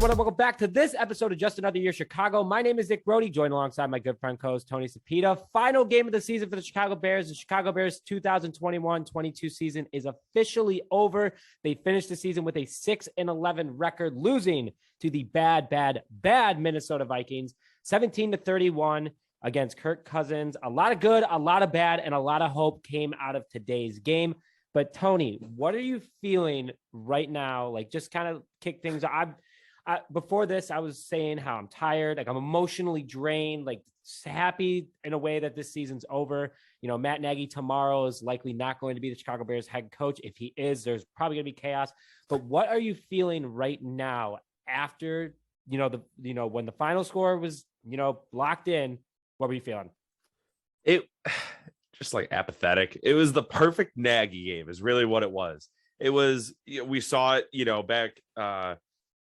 everyone, and welcome back to this episode of Just Another Year Chicago. My name is Nick Brody, joined alongside my good friend co-host Tony Cepeda. Final game of the season for the Chicago Bears. The Chicago Bears 2021-22 season is officially over. They finished the season with a 6-11 record, losing to the bad Minnesota Vikings, 17-31 against Kirk Cousins. A lot of good, a lot of bad, and a lot of hope came out of today's game. But Tony, what are you feeling right now? Like, just kind of kick things off. Before this, I was saying how I'm tired, like I'm emotionally drained, like happy in a way that this season's over. You know, Matt Nagy tomorrow is likely not going to be the Chicago Bears head coach. If he is, there's probably going to be chaos. But what are you feeling right now after, when the final score was, locked in? What were you feeling? It just like apathetic. It was the perfect Nagy game is really what it was. It was, we saw it, back,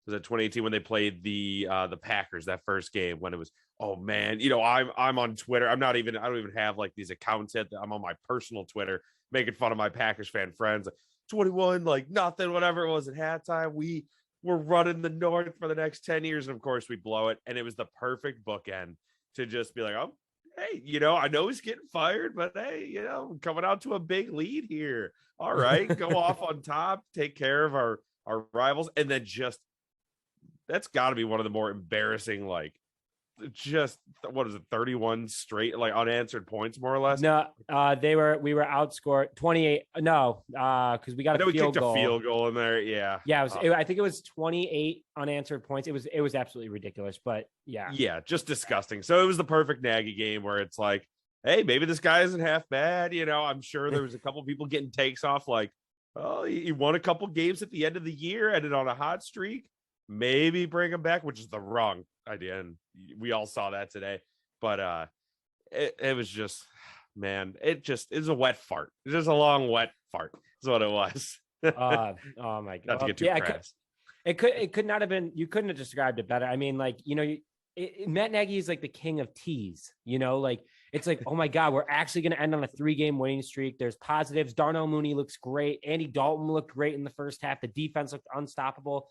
was it 2018 when they played the Packers, that first game, when it was, oh man, I'm on Twitter. I don't even have like these accounts yet. I'm on my personal Twitter making fun of my Packers fan friends. 21, like nothing, whatever it was at halftime. We were running the North for the next 10 years. And of course we blow it. And it was the perfect bookend to just be like, oh, hey, I know he's getting fired, but hey, coming out to a big lead here. All right, go off on top, take care of our rivals. And then just, that's got to be one of the more embarrassing, like, just what is it, 31 straight like unanswered points, more or less. No, we were outscored 28. No, because we got a field goal. A field goal in there. Yeah, I think it was 28 unanswered points. It was absolutely ridiculous, but yeah, just disgusting. So it was the perfect Nagy game where it's like, hey, maybe this guy isn't half bad. I'm sure there was a couple people getting takes off, like, oh, he won a couple games at the end of the year, ended on a hot streak. Maybe bring him back, which is the wrong idea, and we all saw that today. But it was just, man, it is a wet fart. It's just a long wet fart. Is what it was. Oh my god! Not to get too crass. It could not have been. You couldn't have described it better. I mean, like, Matt Nagy is like the king of teas. Like it's like, oh my god, we're actually going to end on a 3-game winning streak. There's positives. Darnell Mooney looks great. Andy Dalton looked great in the first half. The defense looked unstoppable.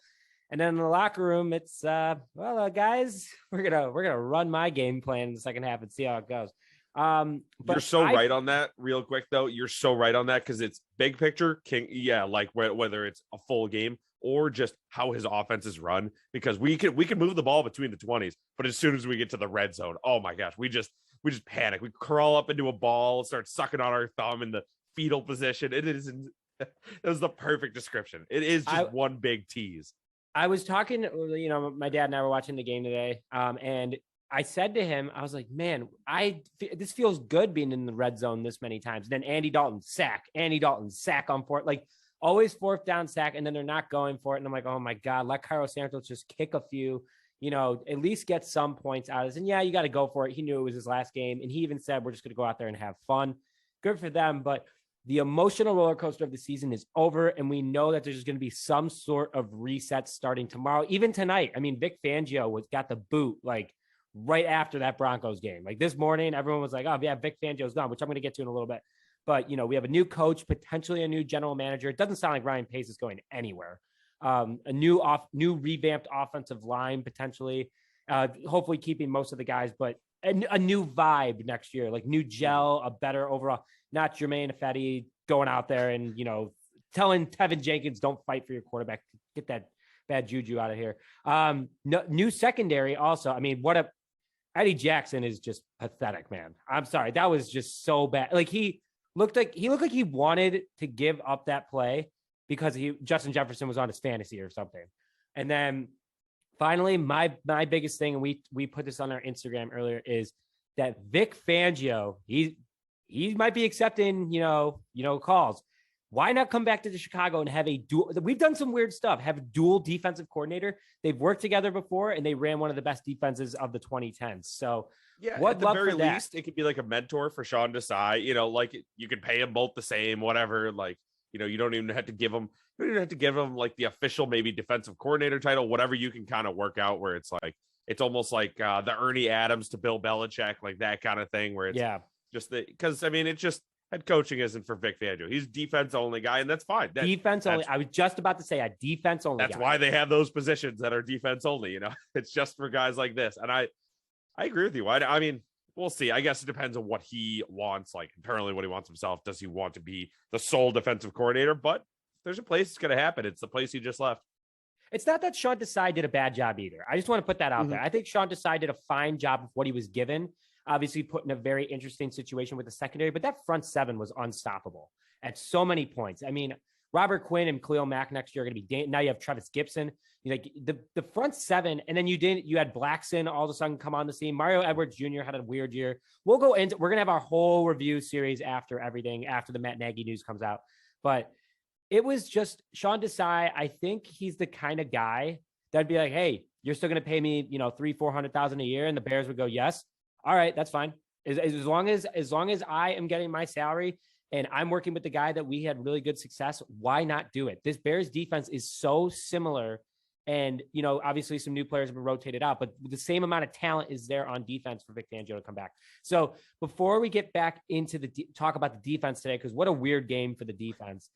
And then in the locker room, it's guys, we're gonna run my game plan in the second half and see how it goes. But you're so right on that. Real quick though, you're so right on that, because it's big picture, king. Yeah, like whether it's a full game or just how his offense is run, because we can move the ball between the 20s, but as soon as we get to the red zone, oh my gosh, we just panic. We crawl up into a ball, start sucking on our thumb in the fetal position. It was the perfect description. It is just one big tease. I was talking, my dad and I were watching the game today, and I said to him, I was like, man, this feels good being in the red zone this many times. And then Andy Dalton sack on fourth, like always fourth down sack, and then they're not going for it. And I'm like, oh my God, let Cairo Santos just kick a few, at least get some points out of this. And yeah, you got to go for it. He knew it was his last game. And he even said, we're just going to go out there and have fun. Good for them. But the emotional roller coaster of the season is over, and we know that there's going to be some sort of reset starting tomorrow, even tonight. I mean, Vic Fangio got the boot like right after that Broncos game. Like this morning, everyone was like, "Oh yeah, Vic Fangio's gone," which I'm going to get to in a little bit. But we have a new coach, potentially a new general manager. It doesn't sound like Ryan Pace is going anywhere. A new revamped offensive line potentially. Hopefully keeping most of the guys, but a new vibe next year, like new gel, a better overall. Not Jermaine Ifedi going out there and, telling Tevin Jenkins, don't fight for your quarterback. Get that bad juju out of here. New secondary also. I mean, Eddie Jackson is just pathetic, man. I'm sorry. That was just so bad. Like he looked like he wanted to give up that play because Justin Jefferson was on his fantasy or something. And then finally, my biggest thing, and we put this on our Instagram earlier, is that Vic Fangio, he might be accepting, calls. Why not come back to Chicago and have a dual? We've done some weird stuff. Have a dual defensive coordinator. They've worked together before, and they ran one of the best defenses of the 2010s. So, yeah, at the very least, it could be like a mentor for Sean Desai. Like you could pay them both the same, whatever. Like, you don't even have to give them. You don't even have to give them like the official maybe defensive coordinator title, whatever you can kind of work out. Where it's like it's almost like the Ernie Adams to Bill Belichick, like that kind of thing. Where it's just because I mean, it's just head coaching isn't for Vic Fangio. He's defense only guy, and that's fine. Defense only. I was just about to say a defense only. That's why they have those positions that are defense only. You know, it's just for guys like this. And I agree with you. I mean, we'll see. I guess it depends on what he wants, like internally, what he wants himself. Does he want to be the sole defensive coordinator? But there's a place it's going to happen. It's the place he just left. It's not that Sean Desai did a bad job either. I just want to put that out there. I think Sean Desai did a fine job of what he was given. Obviously put in a very interesting situation with the secondary, but that front seven was unstoppable at so many points. I mean, Robert Quinn and Khalil Mack next year are going to be now you have Travis Gibson, like the front seven. And then you had Blackson all of a sudden come on the scene. Mario Edwards Jr. had a weird year. We're going to have our whole review series after the Matt Nagy news comes out. But it was just Sean Desai. I think he's the kind of guy that'd be like, hey, you're still going to pay me, $300,000-400,000 a year. And the Bears would go, yes. All right, that's fine. As long as I am getting my salary and I'm working with the guy that we had really good success, why not do it? This Bears defense is so similar. And, obviously some new players have been rotated out, but the same amount of talent is there on defense for Vic Fangio to come back. So before we get back into talk about the defense today, because what a weird game for the defense,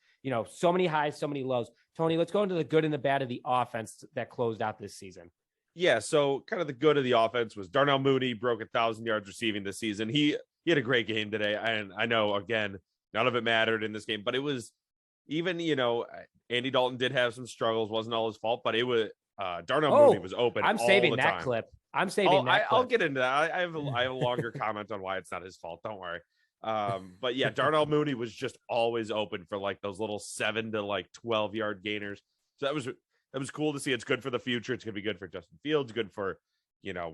so many highs, so many lows. Tony, let's go into the good and the bad of the offense that closed out this season. Yeah, so kind of the good of the offense was Darnell Mooney broke 1,000 yards receiving this season. He had a great game today, and I know, again, none of it mattered in this game, but it was even, Andy Dalton did have some struggles, wasn't all his fault, but it was Darnell Mooney was open. I'm saving that clip. I'll get into that. I have a longer comment on why it's not his fault. Don't worry. But yeah, Darnell Mooney was just always open for like those little 7 to 12 yard gainers. So that was cool to see. It's good for the future. It's going to be good for Justin Fields, good for,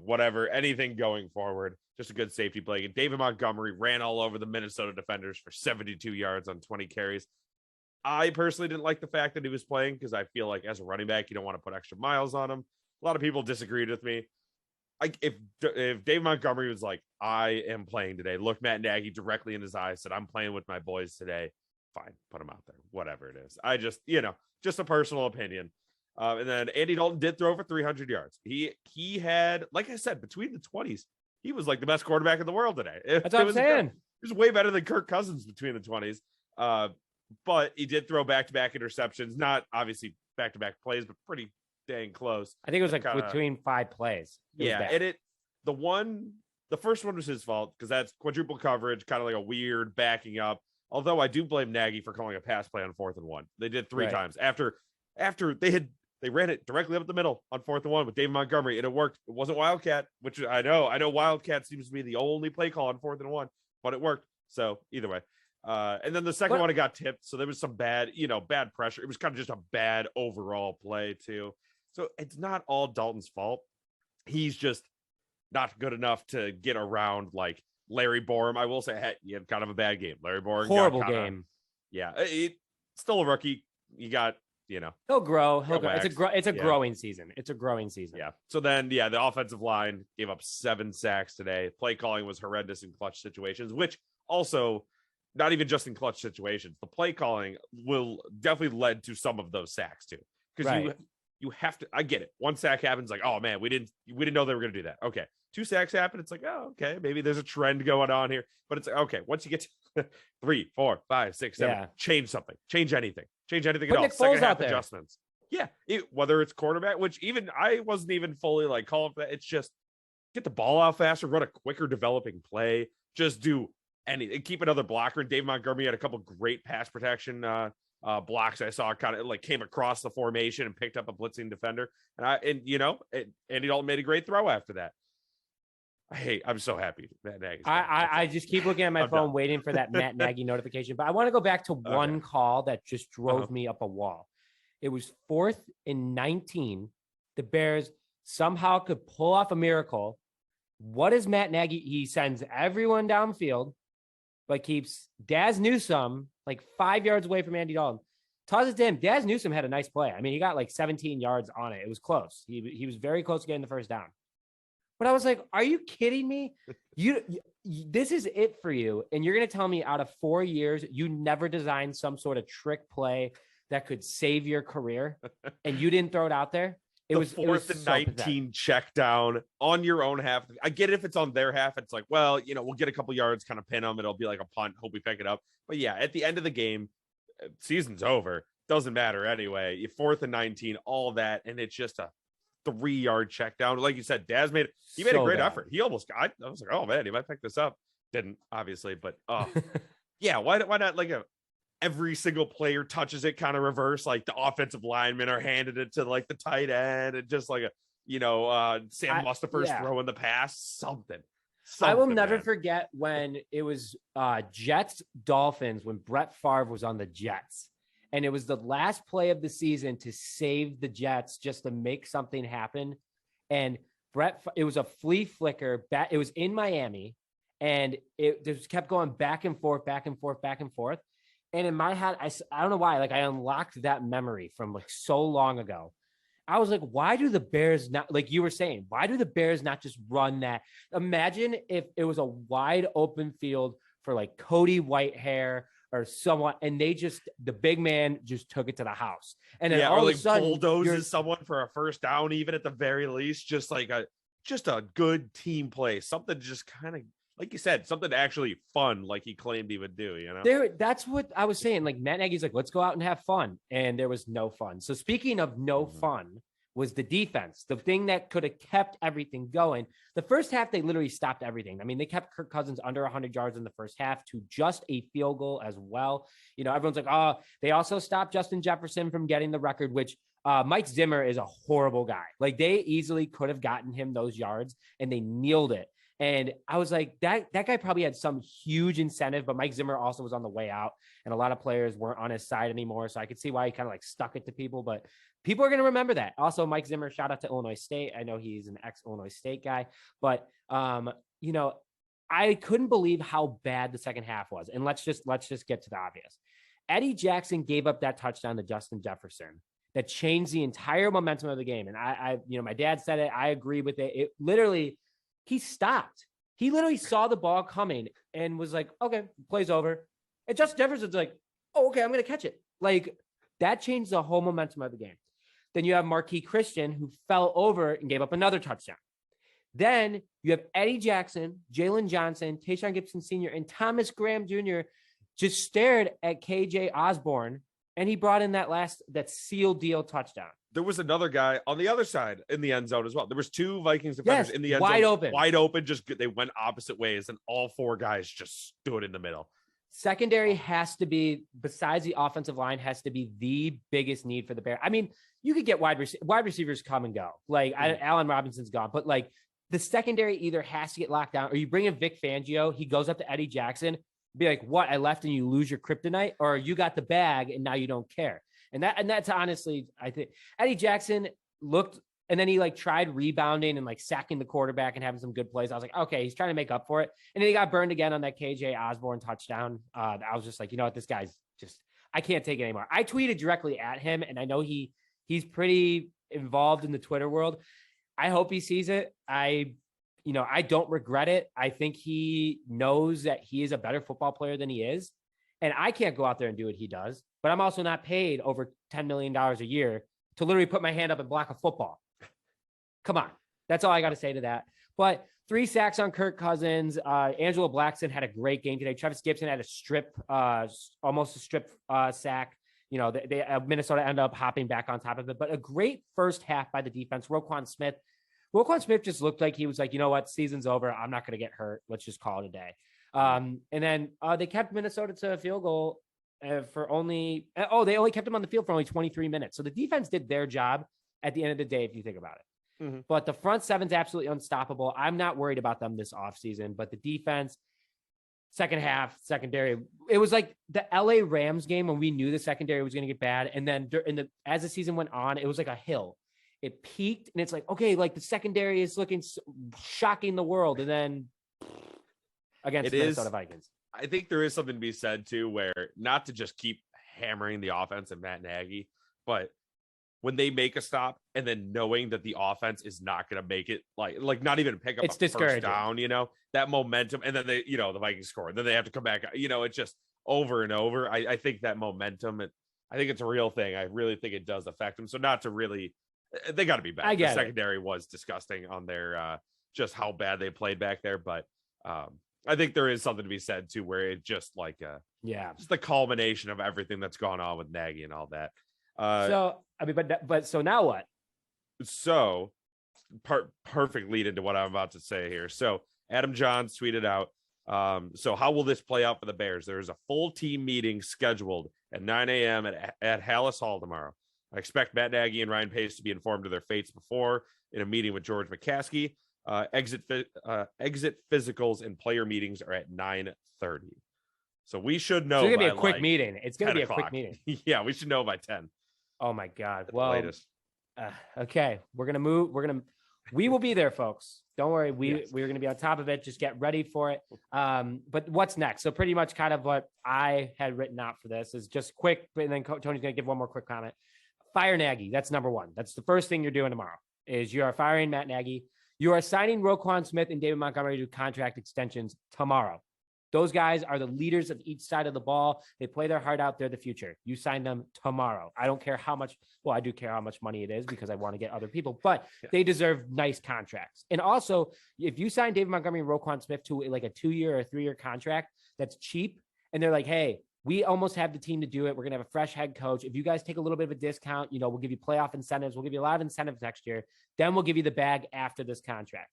whatever, anything going forward. Just a good safety play. And David Montgomery ran all over the Minnesota defenders for 72 yards on 20 carries. I personally didn't like the fact that he was playing because I feel like as a running back, you don't want to put extra miles on him. A lot of people disagreed with me. If David Montgomery was like, I am playing today, looked Matt Nagy directly in his eyes, said, I'm playing with my boys today, fine, put him out there, whatever it is. I just, just a personal opinion. And then Andy Dalton did throw for 300 yards. He had, like I said, between the 20s, he was like the best quarterback in the world today. That's what I'm saying. He was way better than Kirk Cousins between the 20s. But he did throw back-to-back interceptions, not obviously back-to-back plays, but pretty dang close. I think it was between 5 plays. And the first one was his fault because that's quadruple coverage, kind of like a weird backing up. Although I do blame Nagy for calling a pass play on 4th and 1. They did 3 times after they ran it directly up the middle on 4th and 1 with David Montgomery, and it worked. It wasn't Wildcat, which I know Wildcat seems to be the only play call on 4th and 1, but it worked. So either way. And then the second one, it got tipped. So there was some bad pressure. It was kind of just a bad overall play too. So it's not all Dalton's fault. He's just not good enough to get around like Larry Borum. I will say, he had kind of a bad game. Larry Borum. Horrible game. Yeah. Still a rookie. You got, He'll grow. It's a growing season. It's a growing season. Yeah. So then, the offensive line gave up 7 sacks today. Play calling was horrendous in clutch situations, which also not even just in clutch situations. The play calling will definitely led to some of those sacks too. Because you have to, I get it. 1 sack happens like, oh man, we didn't know they were going to do that. Okay. 2 sacks happen. It's like, oh, okay. Maybe there's a trend going on here, but it's like, okay. Once you get to 3, 4, 5, 6, 7, change something, change anything at all. Nick Second Foles half adjustments. Yeah. Whether it's quarterback, which even I wasn't even fully like calling for that. It's just get the ball out faster, run a quicker developing play, just do anything, keep another blocker. And Dave Montgomery had a couple great pass protection blocks. I saw kind of like came across the formation and picked up a blitzing defender. Andy Dalton made a great throw after that. I'm so happy. Matt Nagy. I just keep looking at my phone waiting for that Matt Nagy notification. But I want to go back to one call that just drove me up a wall. It was 4th and 19. The Bears somehow could pull off a miracle. What is Matt Nagy? He sends everyone downfield, but keeps Daz Newsome like 5 yards away from Andy Dalton. Tosses to him. Daz Newsome had a nice play. I mean, he got like 17 yards on it. It was close. He was very close to getting the first down. But I was like, are you kidding me? This is it for you. And you're going to tell me out of 4 years, you never designed some sort of trick play that could save your career and you didn't throw it out there? It was fourth and so 19 pathetic. check down on your own half. I get it if it's on their half. It's like, well, we'll get a couple yards, kind of pin them. It'll be like a punt. Hope we pick it up. But yeah, at the end of the game, season's over. Doesn't matter anyway. You 4th and 19, all that, and it's just a 3-yard check down. Like you said, Daz made a great effort. He almost got. I was like, oh man, he might pick this up. Didn't, obviously, but yeah. Why not like every single player touches it kind of reverse, like the offensive linemen are handed it to like the tight end, and just like Sam Mustipher's throwing the pass, something. I will never forget when it was Jets Dolphins, when Brett Favre was on the Jets, and it was the last play of the season to save the Jets just to make something happen. And it was a flea flicker. It was in Miami, and it just kept going back and forth, back and forth, back and forth. And in my head, I don't know why, like I unlocked that memory from like so long ago. I was like, why do the Bears not, like you were saying, why do the Bears not just run that? Imagine if it was a wide open field for like Cody Whitehair or someone, and the big man just took it to the house. And then all of a sudden bulldozes someone for a first down, even at the very least, just a good team play, something just kind of, like you said, something actually fun, like he claimed he would do, That's what I was saying. Like Matt Nagy's like, let's go out and have fun. And there was no fun. So speaking of no fun, was the defense, the thing that could have kept everything going. The first half, they literally stopped everything. I mean, they kept Kirk Cousins under 100 yards in the first half to just a field goal as well. Everyone's like, oh, they also stopped Justin Jefferson from getting the record, which Mike Zimmer is a horrible guy. Like they easily could have gotten him those yards and they kneeled it. And I was like, that guy probably had some huge incentive, but Mike Zimmer also was on the way out and a lot of players weren't on his side anymore. So I could see why he kind of like stuck it to people, but people are going to remember that. Also, Mike Zimmer, shout out to Illinois State. I know he's an ex-Illinois State guy, but I couldn't believe how bad the second half was. And let's just get to the obvious. Eddie Jackson gave up that touchdown to Justin Jefferson that changed the entire momentum of the game. And I my dad said it. I agree with it. It literally, he stopped. He literally saw the ball coming and was like, okay, play's over. And Justin Jefferson's like, oh, okay, I'm going to catch it. Like that changed the whole momentum of the game. Then you have Marquis Christian, who fell over and gave up another touchdown. Then you have Eddie Jackson, Jalen Johnson, Tayshaun Gibson Sr., and Thomas Graham Jr. just stared at KJ Osborne, and he brought in that seal deal touchdown. There was another guy on the other side in the end zone as well. There was 2 Vikings defenders in the end zone. Wide open. Just they went opposite ways, and all 4 guys just stood in the middle. Secondary has to be, besides the offensive line, has to be the biggest need for the Bears. I mean, you could get wide receivers come and go. Like Allen Robinson's gone, but like the secondary either has to get locked down, or you bring in Vic Fangio. He goes up to Eddie Jackson, be like, "What? I left and you lose your kryptonite, or you got the bag and now you don't care." And that's honestly, I think Eddie Jackson looked, and then he like tried rebounding and like sacking the quarterback and having some good plays. I was like, okay, he's trying to make up for it. And then he got burned again on that KJ Osborne touchdown. I was just like, you know what, this guy's just, I can't take it anymore. I tweeted directly at him, and I know he's pretty involved in the Twitter world. I hope he sees it. I don't regret it. I think he knows that he is a better football player than he is. And I can't go out there and do what he does, but I'm also not paid over $10 million a year to literally put my hand up and block a football. Come on. That's all I got to say to that. But 3 sacks on Kirk Cousins. Angela Blackson had a great game today. Travis Gibson had almost a strip sack. Minnesota ended up hopping back on top of it, but a great first half by the defense. Roquan Smith just looked like he was like, you know what, season's over. I'm not going to get hurt. Let's just call it a day. And then they kept Minnesota to a field goal they only kept them on the field for only 23 minutes. So the defense did their job at the end of the day, if you think about it. Mm-hmm. But the front seven's absolutely unstoppable. I'm not worried about them this offseason, but the defense, second half, secondary, it was like the LA Rams game when we knew the secondary was going to get bad. And then as the season went on, it was like a hill. It peaked, and it's like, okay, like the secondary is looking shocking the world. And then against the Minnesota Vikings. I think there is something to be said too, where not to just keep hammering the offense and Matt Nagy, but when they make a stop and then knowing that the offense is not going to make it, like not even pick up a first down, that momentum, and then the Vikings score, and then they have to come back, it's just over and over. I think that momentum, I think it's a real thing. I really think it does affect them. So not to really They got to be back. I The get it. secondary was disgusting on their just how bad they played back there. But I think there is something to be said too, where it just like just the culmination of everything that's gone on with Nagy and all that. So I mean, but so now what? So perfect lead into what I'm about to say here. So Adam Johns tweeted out, so how will this play out for the Bears? There is a full team meeting scheduled at 9 a.m. at Hallis Hall tomorrow. I expect Matt Nagy and Ryan Pace to be informed of their fates before in a meeting with George McCaskey. Exit physicals and player meetings are at 9:30. So we should know. So it's gonna be a quick meeting. It's gonna be a quick meeting. Yeah, we should know by 10. Oh my God. Well, latest. Okay. We're gonna move. We will be there, folks. Don't worry. We're going to be on top of it. Just get ready for it. But what's next? So pretty much kind of what I had written out for this is just quick. And then Tony's going to give one more quick comment. Fire Nagy. That's number one. That's the first thing you're doing tomorrow is you are firing Matt Nagy. You are signing Roquan Smith and David Montgomery to contract extensions tomorrow. Those guys are the leaders of each side of the ball. They play their heart out. They're the future. You sign them tomorrow. I don't care how much. Well, I do care how much money it is because I want to get other people, but they deserve nice contracts. And also, if you sign David Montgomery and Roquan Smith to like a 2-year or 3-year contract that's cheap, and they're like, hey, we almost have the team to do it. We're going to have a fresh head coach. If you guys take a little bit of a discount, we'll give you playoff incentives. We'll give you a lot of incentives next year. Then we'll give you the bag after this contract.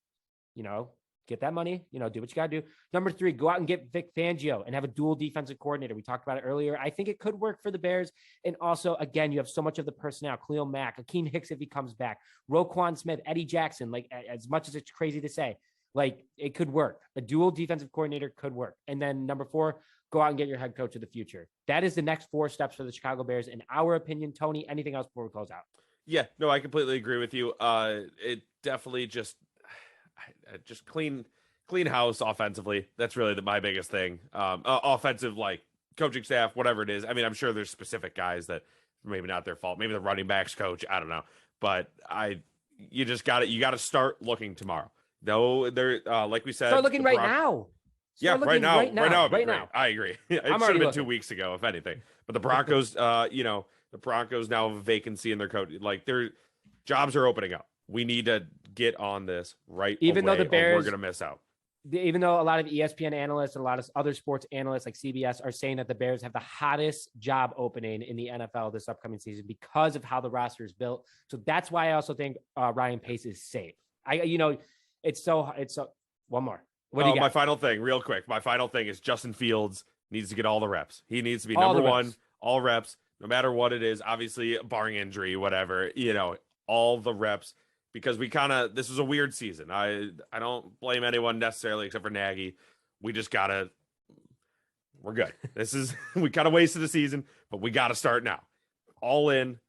Get that money, do what you got to do. Number 3, go out and get Vic Fangio and have a dual defensive coordinator. We talked about it earlier. I think it could work for the Bears. And also, again, you have so much of the personnel, Khalil Mack, Akeem Hicks if he comes back, Roquan Smith, Eddie Jackson, like as much as it's crazy to say, like it could work. A dual defensive coordinator could work. And then number 4, go out and get your head coach of the future. That is the next 4 steps for the Chicago Bears. In our opinion, Tony, anything else before we close out? Yeah, no, I completely agree with you. It definitely just clean house offensively. That's really my biggest thing. Offensive, like coaching staff, whatever it is. I mean, I'm sure there's specific guys that maybe not their fault. Maybe the running backs coach. I don't know. But you got to start looking tomorrow. No, they're like we said. Start looking right now. Right now. I agree. It should have been 2 weeks ago, if anything. But the Broncos, the Broncos now have a vacancy in their coach. Like their jobs are opening up. We need to get on this right even away, though the Bears, we're going to miss out. Even though a lot of ESPN analysts and a lot of other sports analysts like CBS are saying that the Bears have the hottest job opening in the NFL this upcoming season because of how the roster is built. So that's why I also think Ryan Pace is safe. It's so one more. What do you got? My final thing, real quick. My final thing is Justin Fields needs to get all the reps. He needs to be number one, all reps, no matter what it is. Obviously, barring injury, whatever, all the reps. Because this was a weird season. I don't blame anyone necessarily except for Nagy. We just we're good. We kind of wasted a season, but we got to start now. All in,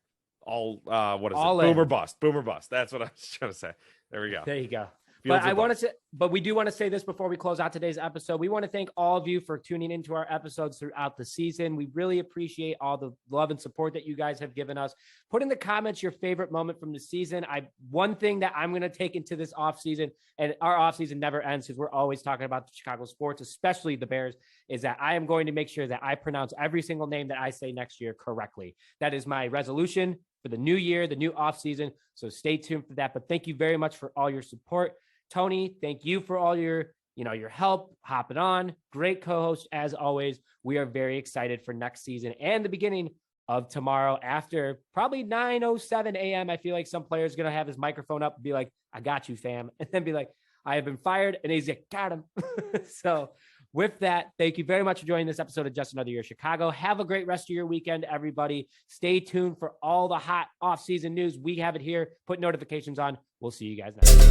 what is all it? In. Boom or bust. That's what I was trying to say. There we go. There you go. But we do want to say this before we close out today's episode. We want to thank all of you for tuning into our episodes throughout the season. We really appreciate all the love and support that you guys have given us. Put in the comments your favorite moment from the season. One thing that I'm going to take into this offseason, and our offseason never ends because we're always talking about the Chicago sports, especially the Bears, is that I am going to make sure that I pronounce every single name that I say next year correctly. That is my resolution for the new year, the new offseason. So stay tuned for that. But thank you very much for all your support. Tony, thank you for all your help hopping on. Great co-host as always. We are very excited for next season and the beginning of tomorrow after probably 9:07 a.m. I feel like some player's going to have his microphone up and be like, I got you, fam. And then be like, I have been fired. And he's like, got him. So with that, thank you very much for joining this episode of Just Another Year Chicago. Have a great rest of your weekend, everybody. Stay tuned for all the hot off-season news. We have it here. Put notifications on. We'll see you guys next time.